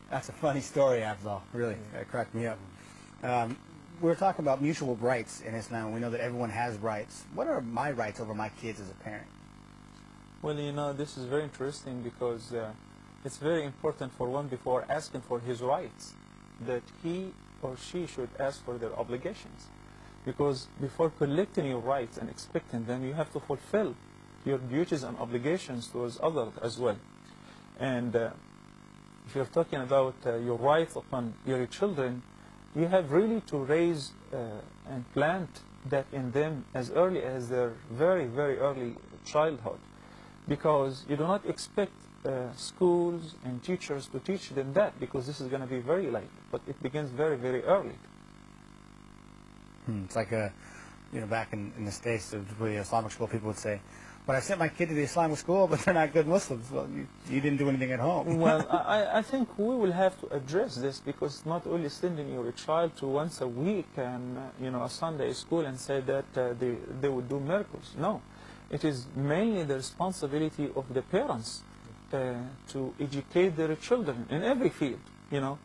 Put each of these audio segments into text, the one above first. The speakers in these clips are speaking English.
That's a funny story, Afzal. Really, that cracked me up. We're talking about mutual rights in Islam. We know that everyone has rights. What are my rights over my kids as a parent? Well, you know, this is very interesting because it's very important for one, before asking for his rights, that he or she should ask for their obligations. Because before collecting your rights and expecting them, you have to fulfill your duties and obligations towards others as well. And if you're talking about your rights upon your children, you have really to raise and plant that in them as early as their very, very early childhood. Because you do not expect schools and teachers to teach them that, because this is going to be very late. But it begins very, very early. It's like, you know, back in the States, the Islamic school, people would say, but I sent my kid to the Islamic school, but they're not good Muslims. Well, you didn't do anything at home. Well, I think we will have to address this, because not only sending your child to once a week and, you know, a Sunday school and say that they would do miracles. No. It is mainly the responsibility of the parents to educate their children in every field, you know.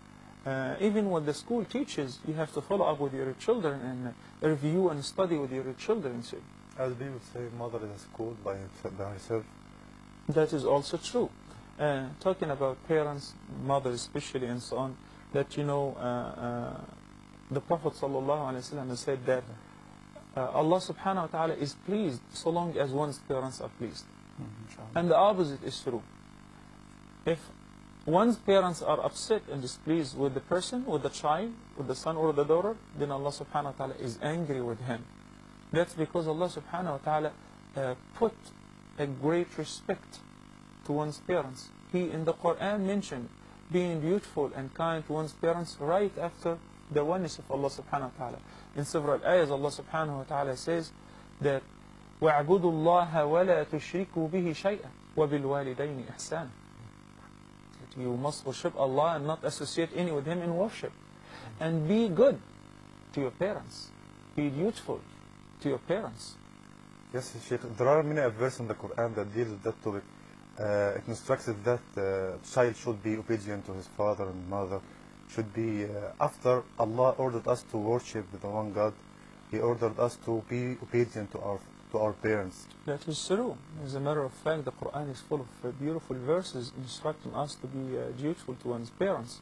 Even what the school teaches, you have to follow up with your children and review and study with your children. So, as people say, mother is a school by herself. that is also true. Talking about parents, mothers especially, and so on, that, you know, the Prophet ﷺ said that Allah subhanahu wa ta'ala is pleased so long as one's parents are pleased. And the opposite is true. If one's parents are upset and displeased with the person, with the child, with the son or the daughter, then Allah subhanahu wa ta'ala is angry with him. That's because Allah subhanahu wa ta'ala put a great respect to one's parents. He in the Quran mentioned being beautiful and kind to one's parents right after the oneness of Allah subhanahu wa ta'ala. In several ayahs, Allah subhanahu wa ta'ala says that وَاعْبُدُوا اللَّهَ وَلَا تُشْرِكُوا بِهِ شَيْئًا وَبِالْوَالِدَيْنِ إِحْسَانًا. You must worship Allah and not associate any with Him in worship. And be good to your parents. Be dutiful to your parents. Yes, Sheikh, there are many verses in the Quran that deal with that topic. It instructs that child should be obedient to his father and mother. Should be, after Allah ordered us to worship the one God, He ordered us to be obedient to our parents. That is true. As a matter of fact, the Quran is full of beautiful verses instructing us to be dutiful to one's parents.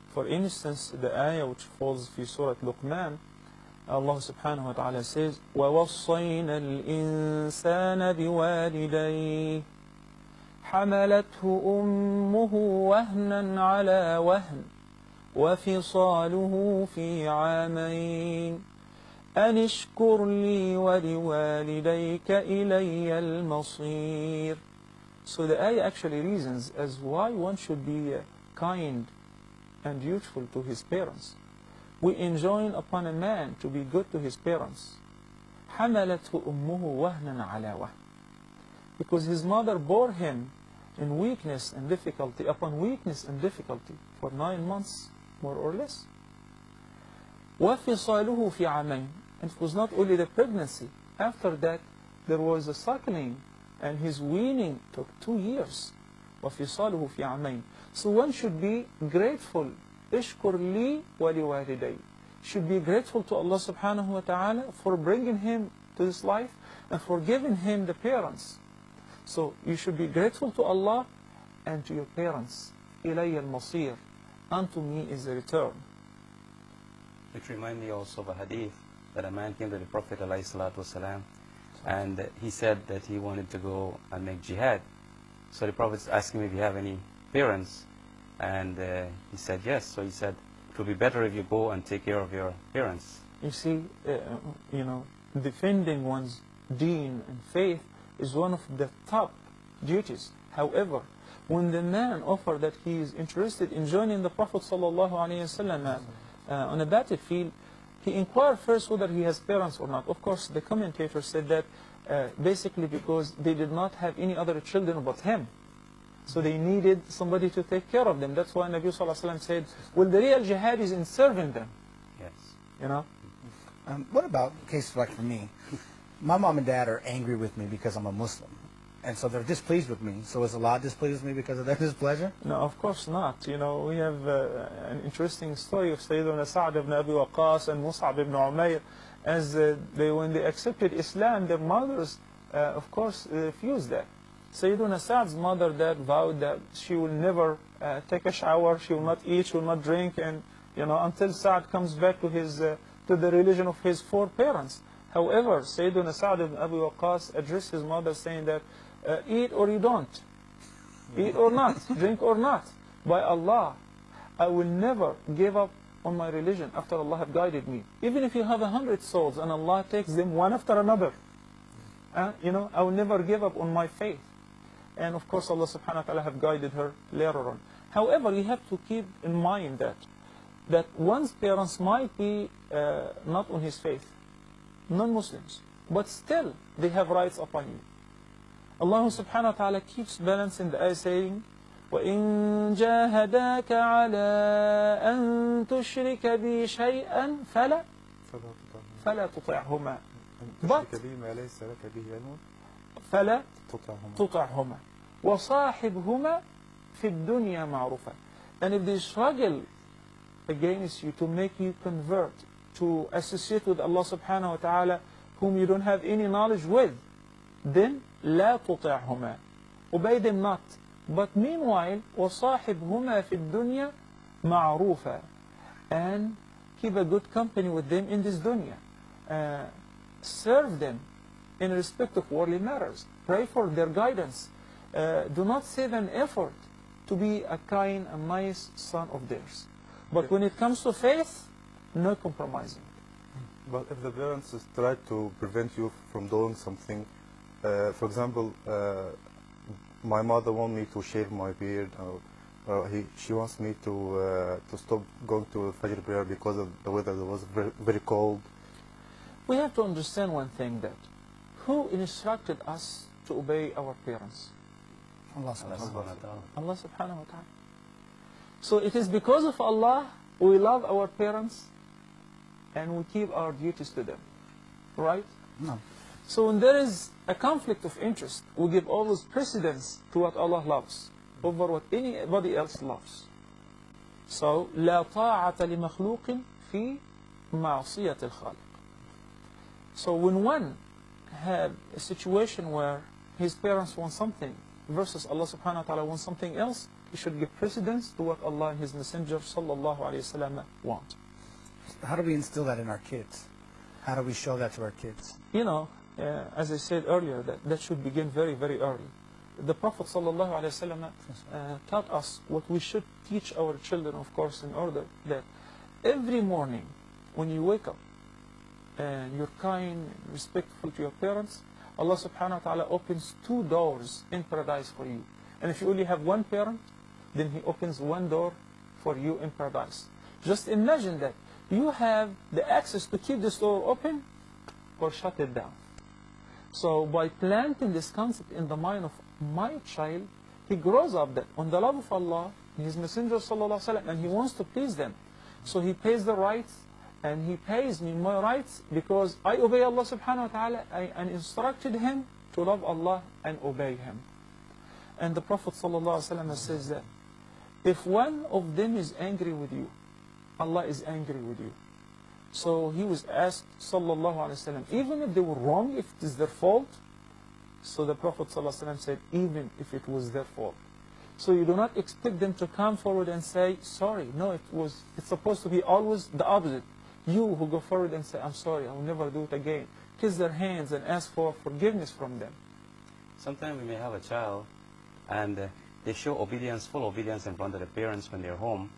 For instance, the ayah which falls in Surah Luqman, Allah subhanahu wa ta'ala says, وَوَصَّيْنَا الْإِنسَانَ بِوَالِدَيْهِ حَمَلَتْهُ أُمُّهُ وَهْنًا عَلَى وَهْنٍ وَفِصَالُهُ فِي عَامَيْنِ أَنِ اشْكُرْ لِي وَلِوَالِدَيْكَ إِلَيَّ الْمَصِيرُ. So the ayah actually reasons as why one should be kind and dutiful to his parents. We enjoin upon a man to be good to his parents. حَمَلَتْهُ أُمُّهُ وَهْنًا عَلَى وَهْنٍ. Because his mother bore him in weakness and difficulty upon weakness and difficulty for 9 months, more or less. وَفِصَالُهُ فِي عَامَيْنِ. And it was not only the pregnancy. After that, there was a suckling, and his weaning took 2 years. وَفِصَالُهُ فِي عَامَيْنِ. So one should be grateful. اشْكُرْ لِي وَلِوَالِدَيْ. Should be grateful to Allah subhanahu wa ta'ala for bringing him to this life and for giving him the parents. So you should be grateful to Allah and to your parents. إِلَيَّ الْمَصِيرُ. Unto me is the return. Which reminds me also of a hadith that a man came to the Prophet ﷺ, and he said that he wanted to go and make jihad. So the Prophet asked him if you have any parents, and he said yes. So he said it would be better if you go and take care of your parents. You see, you know, defending one's deen and faith is one of the top duties. However, when the man offered that he is interested in joining the Prophet ﷺ on a battlefield, he inquired first whether he has parents or not. Of course, the commentator said that basically because they did not have any other children but him. So they needed somebody to take care of them. That's why Nabi Sallallahu Alaihi Wasallam said, well, the real jihad is in serving them. Yes. You know? What about cases like for me? My mom and dad are angry with me because I'm a Muslim. And so they're displeased with me. So is Allah displeased with me because of their displeasure? No, of course not. You know, we have an interesting story of Sayyidina Sa'd ibn Abi Waqqas and Mus'ab ibn Umayr. As when they accepted Islam, their mothers, of course, refused that. Sayyidina Sa'd's mother that vowed that she will never take a shower, she will not eat, she will not drink, and until Sa'd comes back to his to the religion of his foreparents. However, Sayyidina Sa'd ibn Abi Waqqas addressed his mother saying that eat or you don't, eat or not, drink or not. By Allah, I will never give up on my religion after Allah have guided me. Even if you have 100 souls and Allah takes them one after another, I will never give up on my faith. And of course Allah subhanahu wa ta'ala have guided her later on. However, you have to keep in mind that one's parents might be not on his faith, non-Muslims, but still they have rights upon you. Allah subhanahu wa ta'ala keeps balancing the ayah saying, وَإِن جَاهَدَاكَ عَلَىٰ أَن تُشْرِكَ بِي شَيْئًا فَلَا تُطِعْهُمَا فَلَا تُطِعْهُمَا وَصَاحِبْهُمَا فِي الدُّنْيَا مَعْرُوفًا. And if they struggle against you to make you convert, to associate with Allah subhanahu wa ta'ala, whom you don't have any knowledge with, then لا تطعهما, obey them not. But meanwhile, وصاحبهما في الدنيا معروفا, and keep a good company with them in this dunya. Serve them in respect of worldly matters. Pray for their guidance. Do not save an effort to be a kind and nice son of theirs. But when it comes to faith, no compromising. But if the parents try to prevent you from doing something, for example, my mother wants me to shave my beard, or she wants me to stop going to Fajr prayer because of the weather that was very, very cold. We have to understand one thing, that who instructed us to obey our parents? Allah subhanahu wa ta'ala. Allah subhanahu wa ta'ala. So it is because of Allah we love our parents and we keep our duties to them, right? No. So when there is a conflict of interest, we give always precedence to what Allah loves over what anybody else loves. So لا طاعة لمخلوق في معصية الخالق. So when one had a situation where his parents want something versus Allah subhanahu wa ta'ala wants something else, he should give precedence to what Allah and His Messenger sallallahu alayhi wasallam want. How do we instill that in our kids? How do we show that to our kids? As I said earlier, that should begin very, very early. The Prophet sallallahu alayhi wasallam taught us what we should teach our children, of course, in order that every morning when you wake up and you're kind, respectful to your parents, Allah subhanahu wa ta'ala opens 2 doors in paradise for you. And if you only have one parent, then He opens 1 door for you in paradise. Just imagine that you have the access to keep this door open or shut it down. So by planting this concept in the mind of my child, he grows up that on the love of Allah and His Messenger sallallahu alaihi wasallam, and he wants to please them. So he pays the rights, and he pays me my rights because I obey Allah subhanahu wa ta'ala and instructed him to love Allah and obey Him. And the Prophet sallallahu alaihi wasallam says that if one of them is angry with you, Allah is angry with you. So he was asked sallallahu alaihi wasallam, even if they were wrong, if it is their fault. So the Prophet sallallahu alaihi wasallam said, even if it was their fault. So you do not expect them to come forward and say sorry. No, it's supposed to be always the opposite. You who go forward and say, I'm sorry, I will never do it again. Kiss their hands and ask for forgiveness from them. Sometimes we may have a child and they show obedience, full obedience in front of the parents when they're home.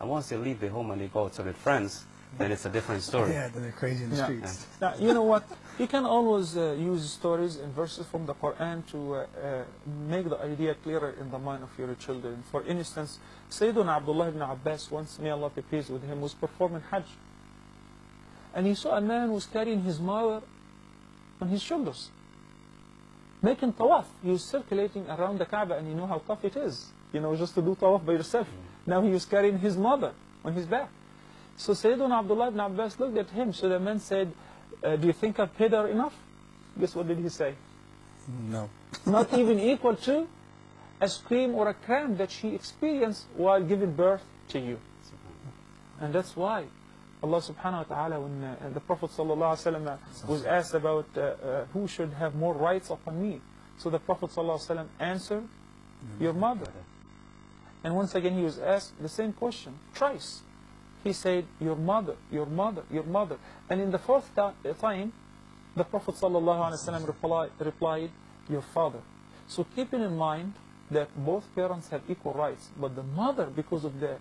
And once they leave the home and they go outside with friends, then it's a different story. Yeah, then they're crazy in the streets. Now, you know what? You can always use stories and verses from the Quran to make the idea clearer in the mind of your children. For instance, Sayyiduna Abdullah ibn Abbas, once, may Allah be pleased with him, was performing Hajj. And he saw a man who was carrying his mother on his shoulders. making tawaf. He was circulating around the Kaaba, and you know how tough it is, you know, just to do tawaf by yourself. Now he was carrying his mother on his back. So Sayyidina Abdullah ibn Abbas looked at him. So the man said, do you think I've paid her enough? Guess what did he say? No. Not even equal to a scream or a cramp that she experienced while giving birth to you. And that's why Allah subhanahu wa ta'ala, when the Prophet sallallahu alaihi wasallam was asked about who should have more rights upon me, so the Prophet sallallahu alaihi wasallam answered, your mother. And once again he was asked the same question, twice. He said, your mother, your mother, your mother. And in the fourth time, the Prophet ﷺ replied, your father. So keeping in mind that both parents have equal rights, but the mother, because of the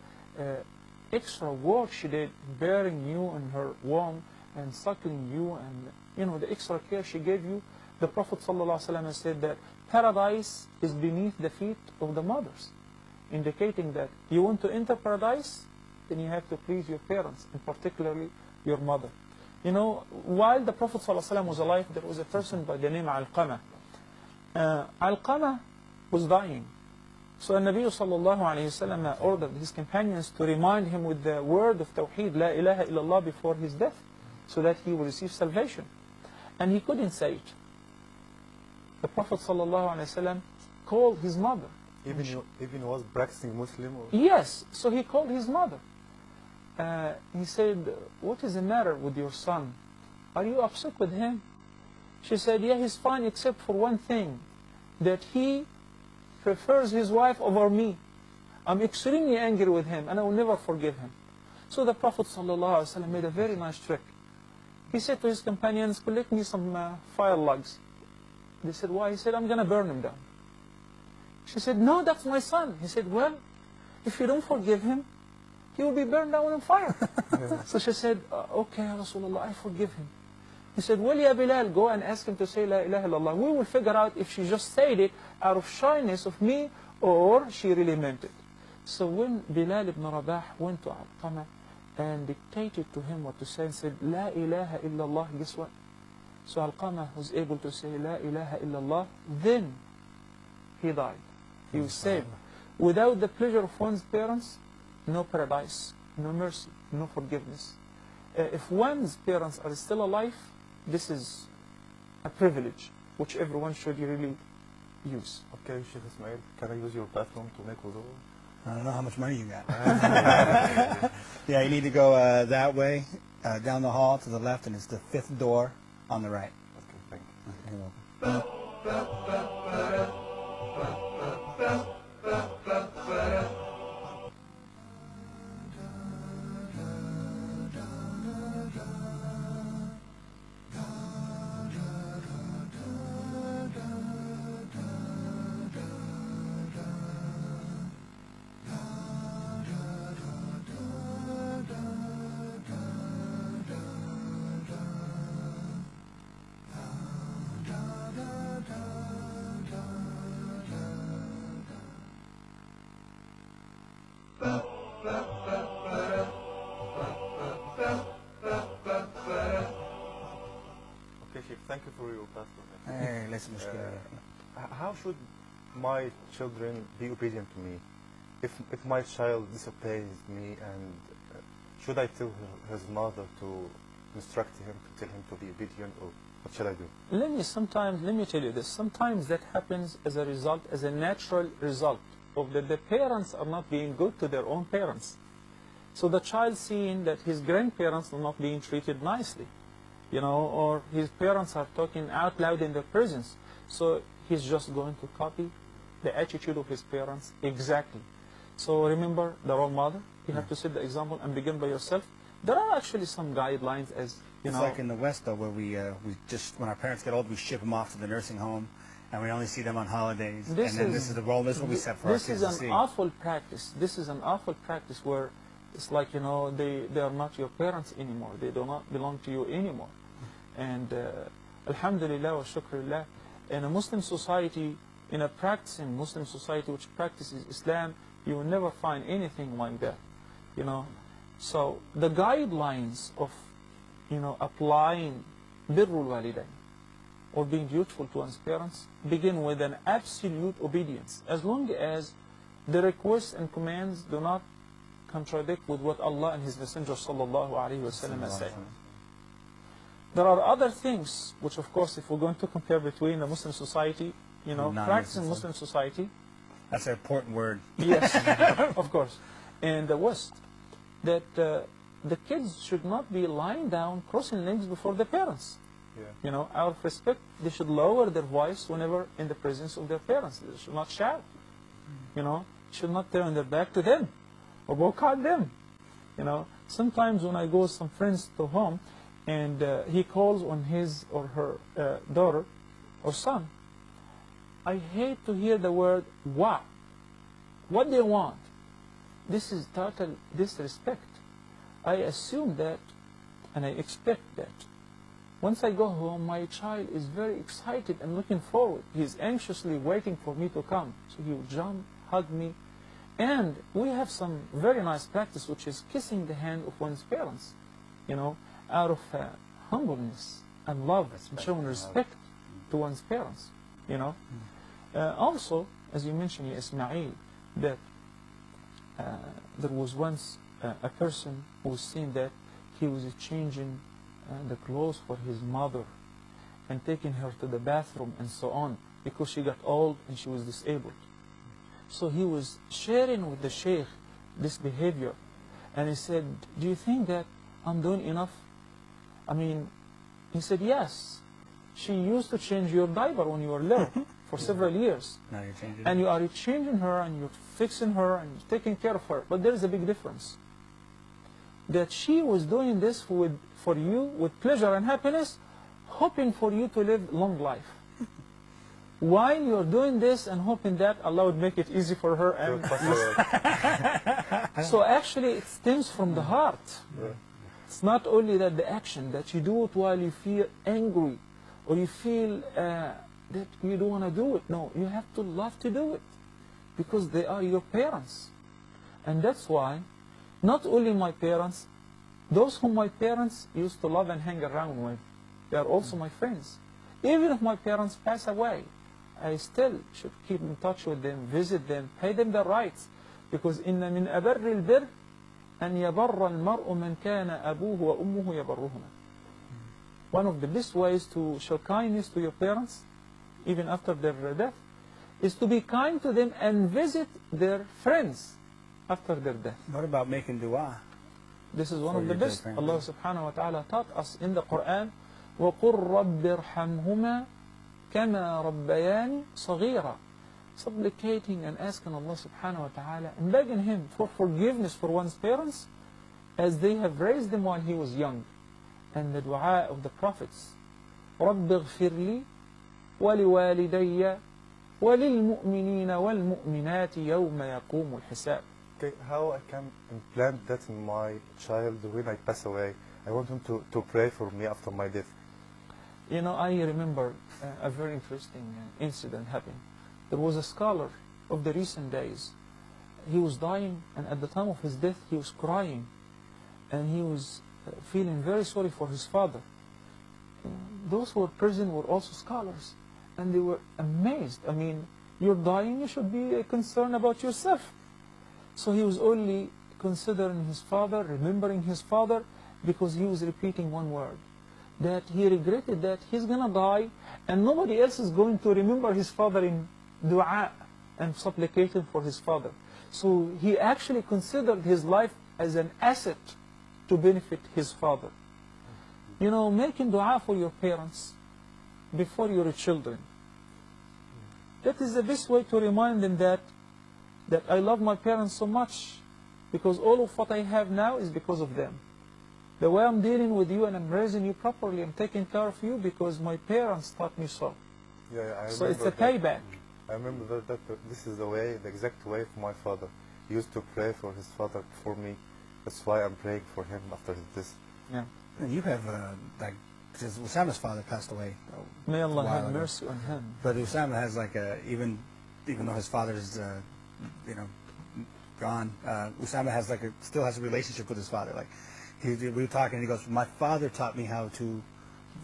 extra work she did, bearing you in her womb and suckling you, and you know the extra care she gave you, the Prophet ﷺ said that paradise is beneath the feet of the mothers, indicating that you want to enter paradise, then you have to please your parents, and particularly your mother. You know, while the Prophet ﷺ was alive, there was a person by the name Alqamah. Alqamah was dying. So Nabi sallallahu alayhi wasallam ordered his companions to remind him with the word of Tawheed, La ilaha illallah, before his death, so that he will receive salvation. And he couldn't say it. The Prophet sallallahu alayhi wasallam called his mother. Even was practicing Muslim? Or? Yes, so he called his mother. He said, what is the matter with your son? Are you upset with him? She said, yeah, he's fine except for one thing, that he prefers his wife over me. I'm extremely angry with him, and I will never forgive him. So the Prophet ﷺ made a very nice trick. He said to his companions, collect me some fire logs. They said, why? He said, I'm going to burn him down. She said, no, that's my son. He said, well, if you don't forgive him, he will be burned down on fire. So she said, okay, Rasulullah, I forgive him. He said, well, Ya Bilal, go and ask him to say La ilaha illallah. We will figure out if she just said it out of shyness of me or she really meant it. So when Bilal ibn Rabah went to Alqamah and dictated to him what to say and said, La ilaha illallah, guess what? So Alqamah was able to say La ilaha illallah, then he died. He was saved. Without the pleasure of one's parents, no paradise, no mercy, no forgiveness. If one's parents are still alive, this is a privilege which everyone should really use. Okay, Sheikh Ismail, can I use your bathroom to make wudu? I don't know how much money you got. Yeah, you need to go that way, down the hall to the left, and it's the 5th door on the right. Okay, thank you. You're welcome. Thank you for your bathroom. Hey, listen, How should my children be obedient to me? If my child disobeys me, and should I tell his mother to instruct him, to tell him to be obedient, or what should I do? Let me tell you this. Sometimes that happens as a result, as a natural result of that the parents are not being good to their own parents. So the child seeing that his grandparents are not being treated nicely, you know, or his parents are talking out loud in their presence. So he's just going to copy the attitude of his parents exactly. So remember the role model. You have to set the example and begin by yourself. There are actually some guidelines, as you know. It's like in the West, though, where we just, when our parents get old, we ship them off to the nursing home, and we only see them on holidays. This is the role. This is what we set for our kids to see. This is an awful practice. This is an awful practice where it's like, you know, they are not your parents anymore. They do not belong to you anymore. And alhamdulillah wa shukrulillah, in a Muslim society, in a practicing Muslim society which practices Islam, you will never find anything like that, you know. So the guidelines of, you know, applying birrul walidain, or being dutiful to one's parents begin with an absolute obedience, as long as the requests and commands do not contradict with what Allah and His Messenger sallallahu alaihi wasallam has said. There are other things which, of course, if we're going to compare between the Muslim society, you know, practicing Muslim society. That's an important word. Yes, of course. And the West, that the kids should not be lying down, crossing legs before their parents. Yeah. You know, out of respect, they should lower their voice whenever in the presence of their parents. They should not shout. You know, should not turn their back to them or boycott them. You know, sometimes when I go with some friends to home and he calls on his or her daughter or son, I hate to hear the word what. What do you want? This is total disrespect. I assume that and I expect that. Once I go home, my child is very excited and looking forward. He's anxiously waiting for me to come. So he will jump, hug me. And we have some very nice practice, which is kissing the hand of one's parents, you know, out of humbleness and love, and showing respect to one's parents, you know. Also, as you mentioned, Ismail, that there was once a person who was seen that he was changing the clothes for his mother and taking her to the bathroom and so on, because she got old and she was disabled. So he was sharing with the sheikh this behavior, and he said, do you think that I'm doing enough? I mean, he said, yes. She used to change your diaper when you were little for several years. Now you're changing And you are changing her and you're fixing her and taking care of her. But there's a big difference. That she was doing this for you with pleasure and happiness, hoping for you to live long life. While you're doing this and hoping that Allah would make it easy for her. And so actually it stems from the heart. Yeah. It's not only that the action, that you do it while you feel angry or you feel that you don't want to do it. No, you have to love to do it because they are your parents. And that's why not only my parents, those whom my parents used to love and hang around with, they are also my friends. Even if my parents pass away, I still should keep in touch with them, visit them, pay them their rights. Because إن من أبر البر أن يبر المرء من كان أبوه وأمه يبرهما. One of the best ways to show kindness to your parents, even after their death, is to be kind to them and visit their friends after their death. What about making dua? This is one For of the your best. dead Allah subhanahu wa ta'ala taught us in the Quran, وَقُلْ رَبِّ ارْحَمْهُمَا كَمَا رَبَّيَانِ صَغِيرًا. Supplicating and asking Allah subhanahu wa ta'ala and begging Him for forgiveness for one's parents as they have raised them while he was young. And the dua of the prophets, رَبِّ اغْفِرْ لِي وَلِوَالِدَيَّ وَلِلْمُؤْمِنِينَ وَالْمُؤْمِنَاتِ يَوْمَ يَقُومُ الْحِسَابِ. Okay, how I can implant that in my child when I pass away? I want him to pray for me after my death. You know, I remember a very interesting incident happened. There was a scholar of the recent days. He was dying, and at the time of his death, he was crying, and he was feeling very sorry for his father. Those who were present were also scholars, and they were amazed. I mean, you're dying, you should be concerned about yourself. So he was only considering his father, remembering his father, because he was repeating one word, that he regretted that he's going to die, and nobody else is going to remember his father in dua and supplication for his father. So he actually considered his life as an asset to benefit his father. You know, making dua for your parents before your children. That is the best way to remind them that I love my parents so much, because all of what I have now is because of them. The way I'm dealing with you and I'm raising you properly, I'm taking care of you because my parents taught me so. Yeah, So it's a payback. I remember that this is the exact way for my father. He used to pray for his father for me. That's why I'm praying for him after this. Yeah. And you have, like, because Usama's father passed away. May Allah a while have ago. mercy on him. But Usama has like even though his father's, gone, Usama has still has a relationship with his father. Like, we were talking, and he goes, my father taught me how to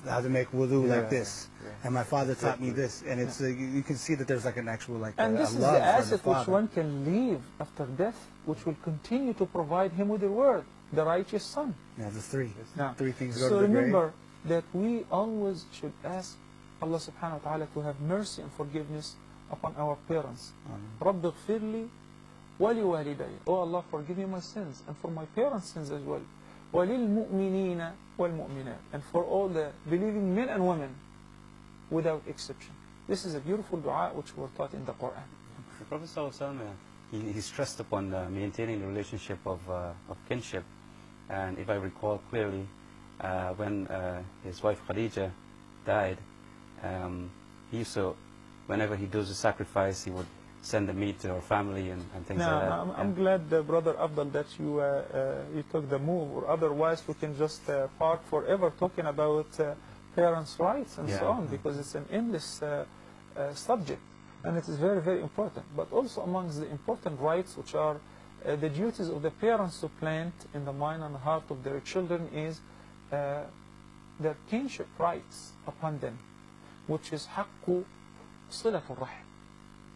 how to make wudu like this, yeah. and my father taught me this, and it's you can see that there's like an actual like And a this is love the for asset the which father. one can leave after death, which will continue to provide him with the word, the righteous son. Yeah, the three. Now, Three things go so to the remember that we always should ask Allah subhanahu wa ta'ala to have mercy and forgiveness upon our parents. رَبِّ اغْفِرْ لِي وَلِوَالِدَيَّ. Oh Allah, forgive me my sins and for my parents' sins as well. وَلِلْمُؤْمِنِينَ وَالْمُؤْمِنَاتِ. And for all the believing men and women without exception. This is a beautiful dua which we're taught in the Quran. The Prophet ﷺ, he stressed upon maintaining the relationship of kinship. And if I recall clearly, when his wife Khadija died, he used to, whenever he does a sacrifice, he would send the meat to her family and things like that. I'm glad, Brother Abdul, that you took the move, or otherwise we can just park forever talking about parents' rights and so on, because it's an endless subject, and it is very, very important. But also amongst the important rights, which are the duties of the parents to plant in the mind and heart of their children, is their kinship rights upon them, which is حق صلة الرحم,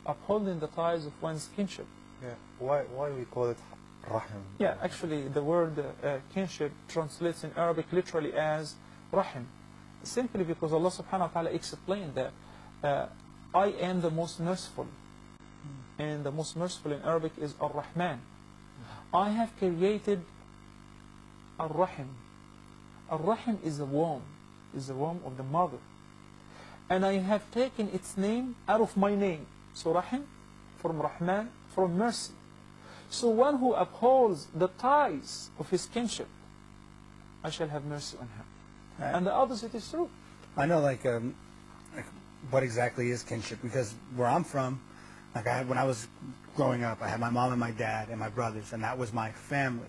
upholding the ties of one's kinship. Yeah. Why we call it rahim? Yeah, actually the word kinship translates in Arabic literally as rahim, simply because Allah subhanahu wa ta'ala explained that I am the most merciful, and the most merciful in Arabic is Ar-Rahman. I have created Ar-Rahim. Ar-Rahim is the womb of the mother, and I have taken its name out of my name. So Rahim, from Rahman, from mercy. So one who upholds the ties of his kinship, I shall have mercy on him. Right. And the opposite is true. I know, like what exactly is kinship? Because where I'm from, like when I was growing up, I had my mom and my dad and my brothers, and that was my family.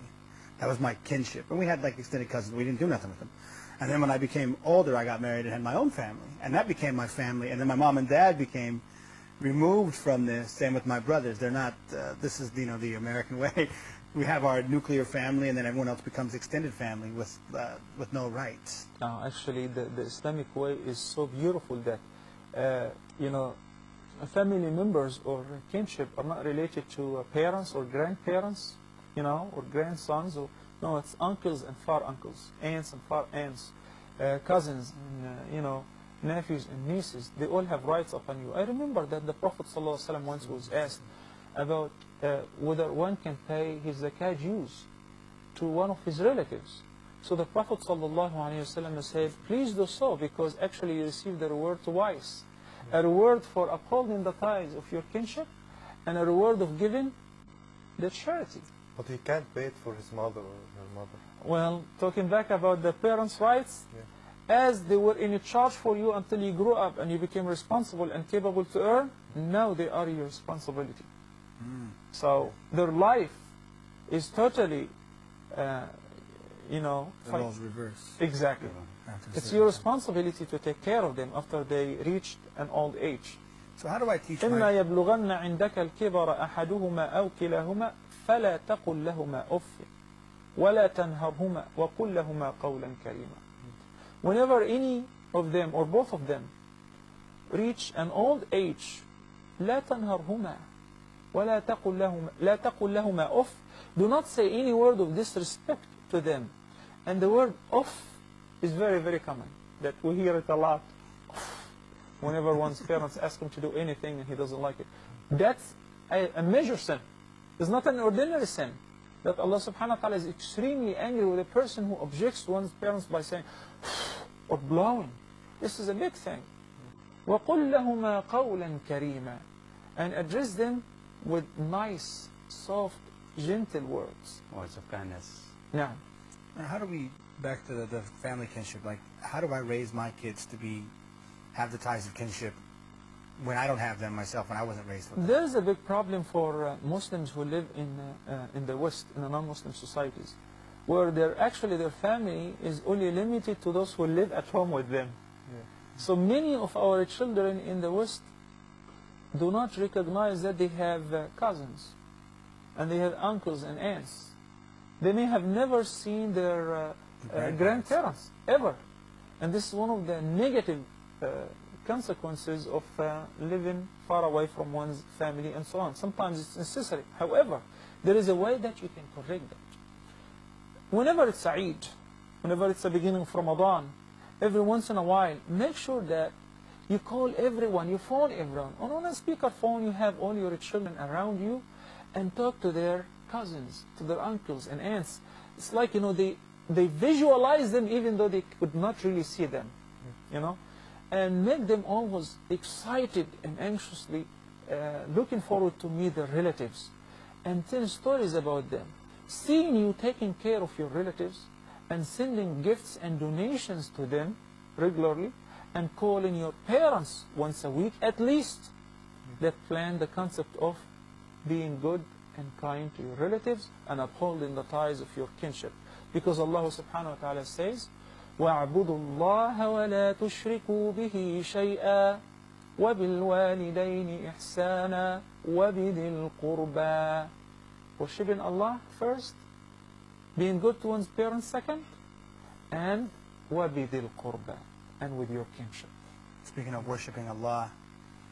That was my kinship. And we had like extended cousins. We didn't do nothing with them. And then when I became older, I got married and had my own family, and that became my family. And then my mom and dad became removed from this. Same with my brothers. They're not. This is the American way. We have our nuclear family, and then everyone else becomes extended family with no rights. Actually, the Islamic way is so beautiful that family members or kinship are not related to parents or grandparents, or grandsons. No, it's uncles and far uncles, aunts and far aunts, cousins, and, nephews and nieces. They all have rights upon you. I remember that the Prophet ﷺ once was asked about whether one can pay his zakat dues to one of his relatives. So the Prophet ﷺ said, please do so, because actually you receive the reward twice. A reward for upholding the ties of your kinship, and a reward of giving the charity. But he can't pay it for his mother or her mother. Well, talking back about the parents' rights, as they were in charge for you until you grew up and you became responsible and capable to earn, now they are your responsibility. So their life is totally, The roles reverse. Exactly. It's your responsibility to take care of them after they reached an old age. So how do I teach إما my... يبلغن عندك الكبر أحدهما أو كلاهما فلا تقل لهما أف ولا تنهرهما وقل لهما قولا كريما. Whenever any of them or both of them reach an old age, لا تنهرهما ولا تقل لهما أف. Do not say any word of disrespect to them. And the word off is very, very common, that we hear it a lot. Whenever one's parents ask him to do anything and he doesn't like it. That's a major sin. It's not an ordinary sin. That Allah subhanahu wa ta'ala is extremely angry with a person who objects to one's parents by saying or blowing. This is a big thing. وَقُلْ لَهُمَا قَوْلًا كَرِيمًا. And address them with nice, soft, gentle words. Words of kindness. Now, How do we, back to the family kinship, like how do I raise my kids to have the ties of kinship when I don't have them myself, when I wasn't raised with them? there's a big problem for Muslims who live in the West, in the non-Muslim societies, where their family is only limited to those who live at home with them. So many of our children in the West do not recognize that they have cousins, and they have uncles and aunts. They may have never seen their grandparents, ever. And this is one of the negative consequences of living far away from one's family and so on. Sometimes it's necessary. However, there is a way that you can correct that. Whenever it's Eid, whenever it's the beginning of Ramadan, every once in a while, make sure that you call everyone, you phone everyone. On a speakerphone, you have all your children around you and talk to their cousins, to their uncles and aunts. It's like, you know, they visualize them even though they could not really see them, you know, and make them always excited and anxiously looking forward to meet their relatives and tell stories about them. Seeing you taking care of your relatives and sending gifts and donations to them regularly and calling your parents once a week at least, that plan the concept of being good and kind to your relatives and upholding the ties of your kinship. Because Allah subhanahu wa ta'ala says, وَاعْبُدُوا اللَّهَ وَلَا تُشْرِكُوا بِهِ شَيْئًا وَبِالْوَالِدَيْنِ إِحْسَانًا وَبِذِي الْقُرْبَى. Worshipping Allah first, being good to one's parents second, and وَبِذِي الْقُرْبَى, and with your kinship. Speaking of worshiping Allah,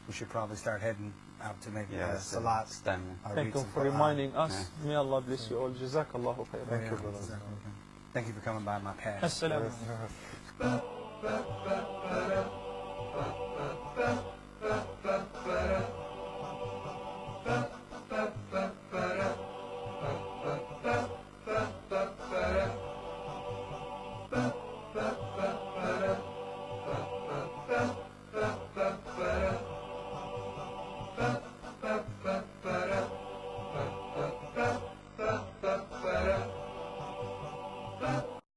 we should probably start heading out to maybe Salah. Thank you for reminding us. May Allah bless you all. Jazakallahu khairan. Thank you, brother. Thank you for coming by my path. Assalamu alaikum.